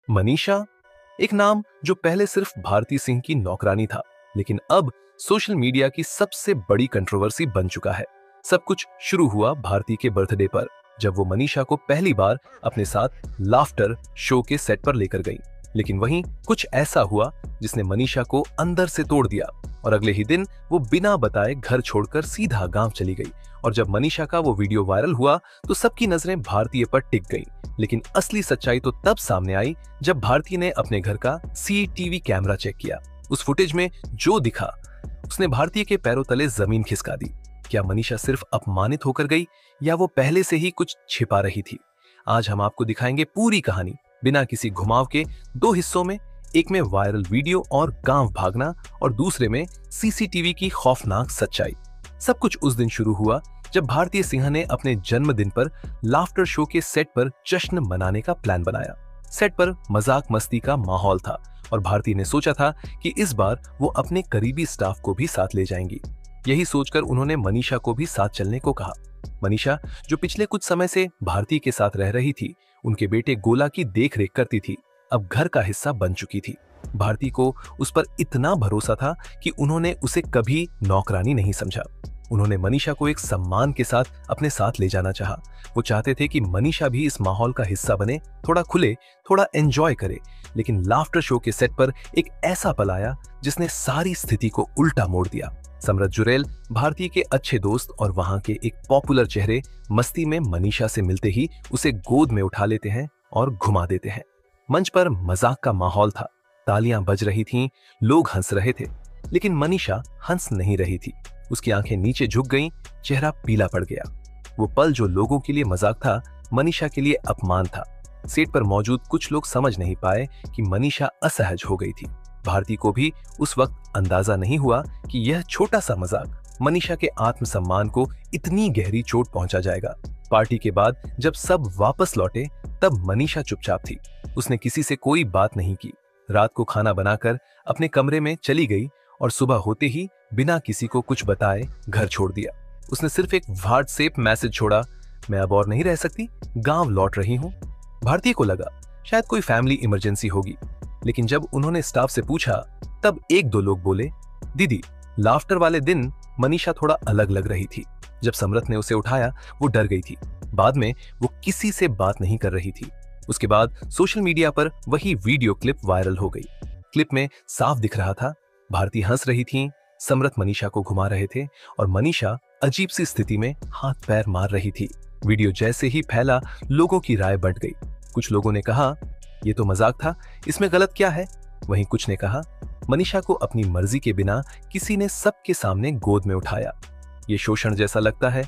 मनीषा, एक नाम जो पहले सिर्फ भारती सिंह की नौकरानी था, लेकिन अब सोशल मीडिया की सबसे बड़ी कंट्रोवर्सी बन चुका है। सब कुछ शुरू हुआ भारती के बर्थडे पर, जब वो मनीषा को पहली बार अपने साथ लाफ्टर शो के सेट पर लेकर गई। लेकिन वहीं कुछ ऐसा हुआ जिसने मनीषा को अंदर से तोड़ दिया और अगले ही दिन वो बिना बताए घर छोड़कर सीधा गांव चली गई। और जब मनीषा का वो वीडियो वायरल हुआ तो सबकी नजरें भारतीय पर टिक गई। लेकिन असली सच्चाई तो तब सामने आई जब भारती ने अपने घर का सीसीटीवी कैमरा चेक किया। उस फुटेज में जो दिखा, उसने भारतीय के पैरों तले जमीन खिसका दी। क्या मनीषा सिर्फ अपमानित होकर गई या वो पहले से ही कुछ छिपा रही थी? आज हम आपको दिखाएंगे पूरी कहानी बिना किसी घुमाव के, दो हिस्सों में। एक में वायरल वीडियो और गांव भागना, और दूसरे में सीसीटीवी की खौफनाक सच्चाई। सब कुछ उस दिन शुरू हुआ जब भारतीय सिंह ने अपने जन्मदिन पर लाफ्टर शो के सेट पर जश्न मनाने का प्लान बनाया। सेट पर मजाक मस्ती का माहौल था और भारती ने सोचा था कि इस बार वो अपने करीबी स्टाफ को भी साथ ले जाएंगी। यही सोचकर उन्होंने मनीषा को भी साथ चलने को कहा। मनीषा, जो पिछले कुछ समय से भारती के साथ रह रही थी, उनके बेटे गोला की देखरेख करती थी, अब घर का हिस्सा बन चुकी थी। भारती को उस पर इतना भरोसा था कि उन्होंने उसे कभी नौकरानी नहीं समझा। उन्होंने मनीषा को एक सम्मान के साथ अपने साथ ले जाना चाहा। वो चाहते थे कि मनीषा भी इस माहौल का हिस्सा बने, थोड़ा खुले, थोड़ा एंजॉय करे। लेकिन लाफ्टर शो के सेट पर एक ऐसा पल आया जिसने सारी स्थिति को उल्टा मोड़ दिया। समरथ जुरेल, भारती के अच्छे दोस्त और वहां के एक पॉपुलर चेहरे, मस्ती में मनीषा से मिलते ही उसे गोद में उठा लेते हैं और घुमा देते हैं। मंच पर मजाक का माहौल था, तालियां बज रही थीं, लोग हंस रहे थे, लेकिन मनीषा हंस नहीं रही थी। उसकी आंखें नीचे झुक गईं, चेहरा पीला पड़ गया। वो पल जो लोगों के लिए मजाक था, मनीषा के लिए अपमान था। सेट पर मौजूद कुछ लोग समझ नहीं पाए कि मनीषा असहज हो गई थी। भारती को भी उस वक्त अंदाजा नहीं हुआ कि यह छोटा सा मजाक मनीषा के आत्मसम्मान को इतनी गहरी चोट पहुंचा जाएगा। पार्टी के बाद जब सब वापस लौटे, तब मनीषा चुपचाप थी। उसने किसी से कोई बात नहीं की। रात को खाना बनाकर अपने कमरे में चली गई और सुबह होते ही बिना किसी को कुछ बताए घर छोड़ दिया। उसने सिर्फ एक व्हाट्सएप मैसेज छोड़ा, मैं अब और नहीं रह सकती, गांव लौट रही हूं। भारतीय को लगा शायद कोई फैमिली इमरजेंसी होगी, लेकिन जब उन्होंने स्टाफ से पूछा, तब एक दो लोग बोले, दीदी, लाफ्टर वाले दिन मनीषा थोड़ा अलग लग रही थी। जब समरथ ने उसे उठाया, वो डर गई थी। बाद में वो किसी से बात नहीं कर रही थी। उसके बाद सोशल मीडिया पर वही वीडियो क्लिप वायरल हो गई। क्लिप में साफ दिख रहा था, भारती हंस रही थी, समरथ मनीषा को घुमा रहे थे और मनीषा अजीब सी स्थिति में हाथ पैर मार रही थी। वीडियो जैसे ही फैला, लोगों की राय बढ़ गई। कुछ लोगों ने कहा, ये तो मजाक था, इसमें गलत क्या है? वहीं कुछ ने कहा, मनीषा को अपनी मर्जी के बिना किसी ने सबके सामने गोद में उठाया, ये शोषण जैसा लगता है।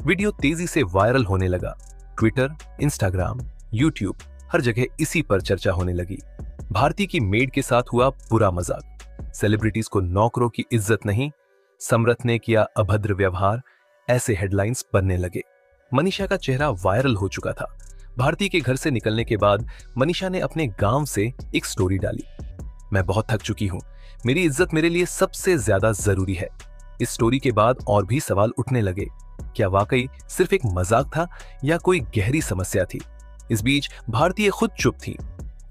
वीडियो तेजी से वायरल होने लगा। ट्विटर, इंस्टाग्राम, यूट्यूब, हर जगह इसी पर चर्चा होने लगी। भारती की मेड के साथ हुआ बुरा मजाक, सेलिब्रिटीज को नौकरों की इज्जत नहीं, समरथ ने किया अभद्र व्यवहार, ऐसे हेडलाइंस बनने लगे। मनीषा का चेहरा वायरल हो चुका था। भारती के घर से निकलने के बाद मनीषा ने अपने गांव से एक स्टोरी डाली, मैं बहुत थक चुकी हूं, मेरी इज्जत मेरे लिए सबसे ज्यादा जरूरी है। इस स्टोरी के बाद और भी सवाल उठने लगे, क्या वाकई सिर्फ एक मजाक था या कोई गहरी समस्या थी? इस बीच भारतीय खुद चुप थी।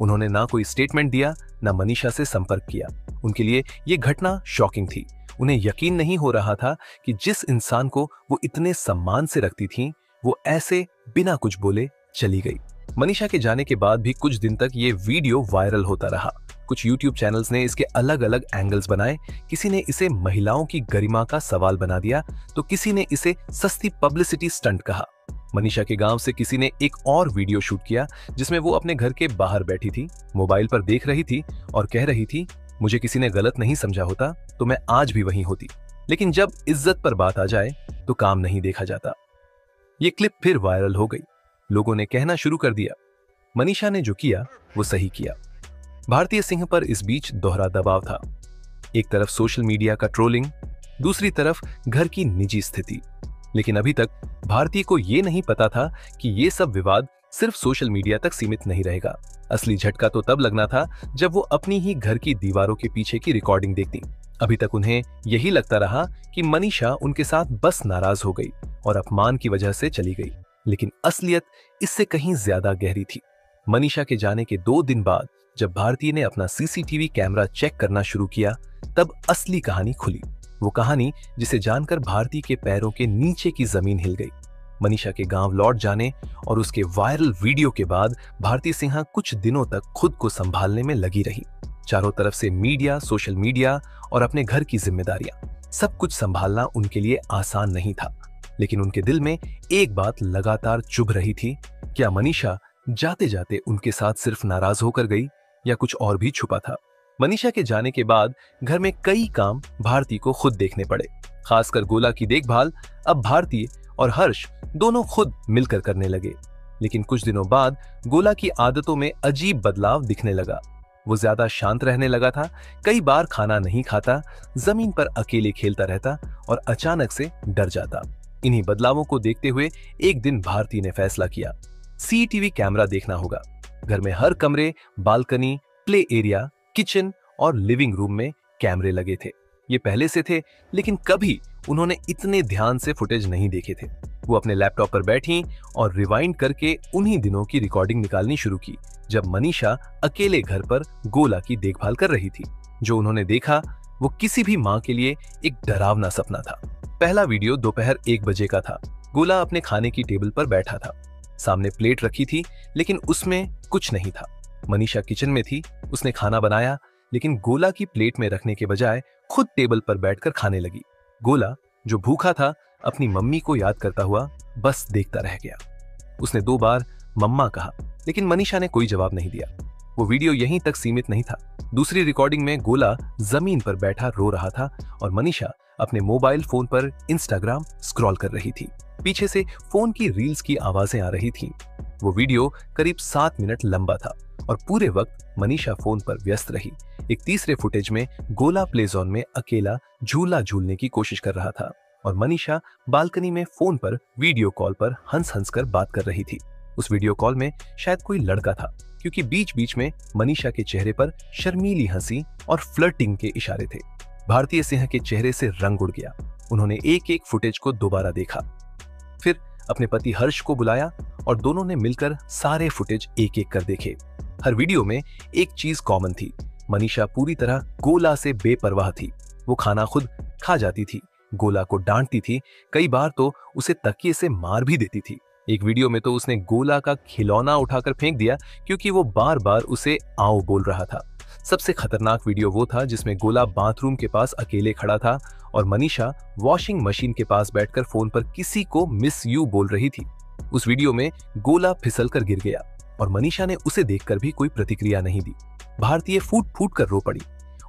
उन्होंने ना कोई स्टेटमेंट दिया, ना मनीषा से संपर्क किया। उनके लिए ये घटना शॉकिंग थी। उन्हें यकीन नहीं हो रहा था कि जिस इंसान को वो इतने सम्मान से रखती थीं, वो ऐसे बिना कुछ बोले चली गई। मनीषा के जाने के बाद भी कुछ दिन तक ये वीडियो वायरल होता रहा। कुछ यूट्यूब चैनल्स ने इसके अलग अलग एंगल्स बनाए। किसी ने इसे महिलाओं की गरिमा का सवाल बना दिया, तो किसी ने इसे सस्ती पब्लिसिटी स्टंट कहा। मनीषा के गांव से किसी ने एक और वीडियो शूट किया जिसमें वो अपने घर के बाहर बैठी थी, मोबाइल पर देख रही थी और कह रही थी, मुझे किसी ने गलत नहीं समझा होता तो मैं आज भी वहीं होती। लेकिन जब इज्जत पर बात आ जाए तो काम नहीं देखा जाता। ये क्लिप फिर वायरल हो गई। लोगों ने कहना शुरू कर दिया, मनीषा ने जो किया वो सही किया। भारतीय सिंह पर इस बीच दोहरा दबाव था। एक तरफ सोशल मीडिया का ट्रोलिंग, दूसरी तरफ घर की निजी स्थिति। लेकिन अभी तक भारतीय को यह नहीं पता था कि ये सब विवाद सिर्फ सोशल मीडिया तक सीमित नहीं रहेगा। असली झटका तो तब लगना था जब वो अपनी ही घर की दीवारों के पीछे की रिकॉर्डिंग देखती। अभी तक उन्हें यही लगता रहा कि मनीषा उनके साथ बस नाराज हो गई और अपमान की वजह से चली गई, लेकिन असलियत इससे कहीं ज्यादा गहरी थी। मनीषा के जाने के 2 दिन बाद जब भारती ने अपना सीसीटीवी कैमरा चेक करना शुरू किया, तब असली कहानी खुली। वो कहानी जिसे जानकर भारती के पैरों के नीचे की जमीन हिल गई। मनीषा के गांव लौट जाने और उसके वायरल वीडियो के बाद भारती सिन्हा कुछ दिनों तक खुद को संभालने में लगी रही। चारों तरफ से मीडिया, सोशल मीडिया और अपने घर की जिम्मेदारियां, सब कुछ संभालना उनके लिए आसान नहीं था। लेकिन उनके दिल में एक बात लगातार चुभ रही थी, क्या मनीषा जाते जाते उनके साथ सिर्फ नाराज होकर गई या कुछ और भी छुपा था। मनीषा के जाने के बाद घर में कई काम भारती को खुद देखने पड़े। खासकर गोला की देखभाल अब भारती और हर्ष दोनों खुद मिलकर करने लगे। लेकिन कुछ दिनों बाद गोला की आदतों में अजीब बदलाव दिखने लगा। वो ज्यादा शांत रहने लगा था, कई बार खाना नहीं खाता, जमीन पर अकेले खेलता रहता और अचानक से डर जाता। इन्हीं बदलावों को देखते हुए एक दिन भारती ने फैसला किया, सीसीटीवी कैमरा देखना होगा। घर में हर कमरे, बालकनी, प्ले एरिया, किचन और लिविंग रूम में कैमरे लगे थे। ये पहले से थे, लेकिन कभी उन्होंने इतने ध्यान से फुटेज नहीं देखे थे। वो अपने लैपटॉप पर बैठी और रिवाइंड करके उन्हीं दिनों की रिकॉर्डिंग निकालनी शुरू की, जब मनीषा अकेले घर पर गोला की देखभाल कर रही थी। जो उन्होंने देखा वो किसी भी माँ के लिए एक डरावना सपना था। पहला वीडियो दोपहर 1 बजे का था। गोला अपने खाने की टेबल पर बैठा था। सामने प्लेट रखी थी, लेकिन उसमें कुछ नहीं था। मनीषा किचन में थी, उसने खाना बनाया, लेकिन गोला की प्लेट में रखने के बजाय खुद टेबल पर बैठकर खाने लगी। गोला जो भूखा था, अपनी मम्मी को याद करता हुआ बस देखता रह गया। उसने 2 बार मम्मा कहा, लेकिन मनीषा ने कोई जवाब नहीं दिया। वो वीडियो यहीं तक सीमित नहीं था। दूसरी रिकॉर्डिंग में गोला जमीन पर बैठा रो रहा था और मनीषा अपने मोबाइल फोन पर इंस्टाग्राम स्क्रॉल कर रही थी। पीछे से फोन की रील्स की आवाजें आ रही थीं। वो वीडियो करीब 7 मिनट लंबा था और पूरे वक्त मनीषा फोन पर व्यस्त रही। एक तीसरे फुटेज में गोला प्ले जोन में अकेला झूला झूलने की कोशिश कर रहा था और मनीषा बालकनी में फोन पर वीडियो कॉल पर हंस हंस कर बात कर रही थी। उस वीडियो कॉल में शायद कोई लड़का था, क्योंकि बीच बीच में मनीषा के चेहरे पर शर्मीली हंसी और फ्लर्टिंग के इशारे थे। भारती सिन्हा के चेहरे से रंग उड़ गया। उन्होंने एक एक फुटेज को दोबारा देखा, फिर अपने पति हर्ष को बुलाया और दोनों ने मिलकर सारे फुटेज एक एक कर देखे। हर वीडियो में एक चीज कॉमन थी, मनीषा पूरी तरह गोला से बेपरवाह थी। वो खाना खुद खा जाती थी, गोला को डांटती थी, कई बार तो उसे तकिए से मार भी देती थी। एक वीडियो में तो उसने गोला का खिलौना उठाकर फेंक दिया, क्योंकि वो बार बार उसे आओ बोल रहा था। सबसे खतरनाक वीडियो वो था जिसमें गोला बाथरूम के पास अकेले खड़ा था और मनीषा वॉशिंग मशीन के पास बैठकर फोन पर किसी को मिस यू बोल रही थी। उस वीडियो में गोला फिसल कर गिर गया और मनीषा ने उसे देखकर भी कोई प्रतिक्रिया नहीं दी। भारतीय फूट फूट कर रो पड़ी।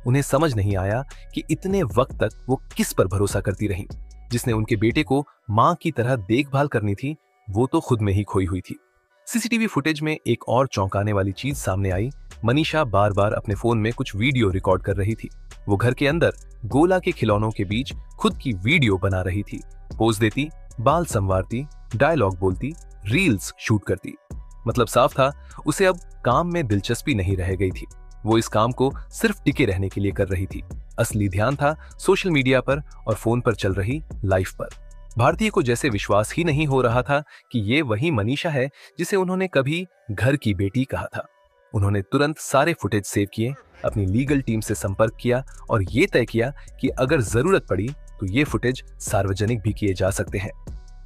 उन्हें समझ नहीं आया कि इतने वक्त तक वो किस पर भरोसा करती रही। जिसने उनके बेटे को मां की तरह देखभाल करनी थी, वो तो खुद में ही खोई हुई थी। सीसीटीवी फुटेज में एक और चौंकाने वाली चीज सामने आई। मनीषा बार बार अपने फोन में कुछ वीडियो रिकॉर्ड कर रही थी। वो घर के अंदर गोला के खिलौनों के बीच खुद की वीडियो बना रही थी। पोज देती, बाल संवारती, डायलॉग बोलती, रील्स शूट करती। मतलब साफ था, उसे अब काम में दिलचस्पी नहीं रह गई थी। वो इस काम को सिर्फ टिके रहने के लिए कर रही थी। असली ध्यान था सोशल मीडिया पर और फोन पर चल रही लाइफ पर। भारतीय को जैसे विश्वास ही नहीं हो रहा था कि ये वही मनीषा है जिसे उन्होंने कभी घर की बेटी कहा था। उन्होंने तुरंत सारे फुटेज सेव किए, अपनी लीगल टीम से संपर्क किया और ये तय किया कि अगर जरूरत पड़ी तो ये फुटेज सार्वजनिक भी किए जा सकते हैं।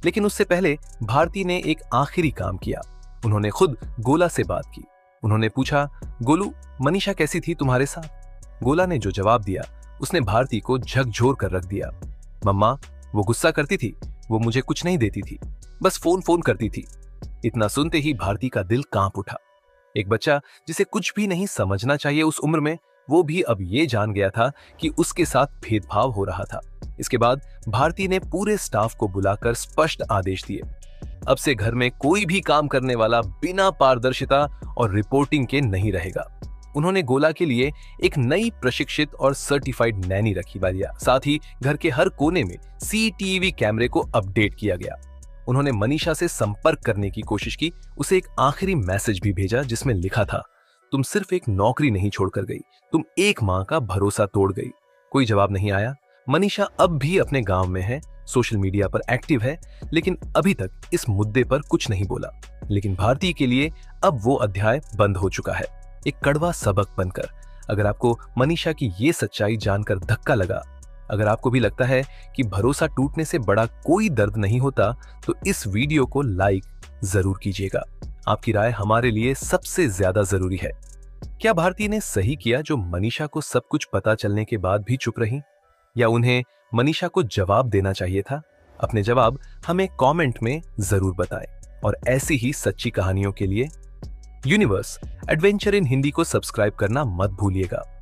लेकिन उससे पहले भारती ने एक आखिरी काम किया। उन्होंने खुद गोला से बात की। उन्होंने पूछा, गोलू, मनीषा कैसी थी तुम्हारे साथ? गोला ने जो जवाब दिया उसने भारती को झकझोर कर रख दिया। मम्मा, वो गुस्सा करती थी, वो मुझे कुछ नहीं देती थी, बस फोन फोन करती थी। इतना सुनते ही भारती का दिल कांप उठा। एक बच्चा जिसे कुछ भी नहीं समझना चाहिए उस उम्र में, वो भी अब ये जान गया था कि उसके साथ भेदभाव हो रहा था। इसके बाद भारती ने पूरे स्टाफ को बुलाकर स्पष्ट आदेश दिए। अब से घर में कोई भी काम करने वाला बिना पारदर्शिता और रिपोर्टिंग के नहीं रहेगा। उन्होंने गोला के लिए एक नई प्रशिक्षित और सर्टिफाइड नैनी रखी। साथ ही घर के हर कोने में सीसीटीवी कैमरे को अपडेट किया गया। उन्होंने मनीषा से संपर्क करने की कोशिश की, उसे एक आखिरी मैसेज भी भेजा जिसमें लिखा था, तुम सिर्फ एक नौकरी नहीं छोड़कर गई, तुम एक माँ का भरोसा तोड़ गई। कोई जवाब नहीं आया। मनीषा अब भी अपने गांव में है, सोशल मीडिया पर एक्टिव है, लेकिन अभी तक इस मुद्दे पर कुछ नहीं बोला। लेकिन भारती के लिए अब वो अध्याय बंद हो चुका है, एक कड़वा सबक बनकर। अगर आपको मनीषा की ये सच्चाई जानकर धक्का लगा, अगर आपको भी लगता है कि भरोसा टूटने से बड़ा कोई दर्द नहीं होता, तो इस वीडियो को लाइक जरूर कीजिएगा। आपकी राय हमारे लिए सबसे ज्यादा जरूरी है। क्या भारती ने सही किया जो मनीषा को सब कुछ पता चलने के बाद भी चुप रही, या उन्हें मनीषा को जवाब देना चाहिए था? अपने जवाब हमें कमेंट में जरूर बताएं। और ऐसी ही सच्ची कहानियों के लिए यूनिवर्स एडवेंचर इन हिंदी को सब्सक्राइब करना मत भूलिएगा।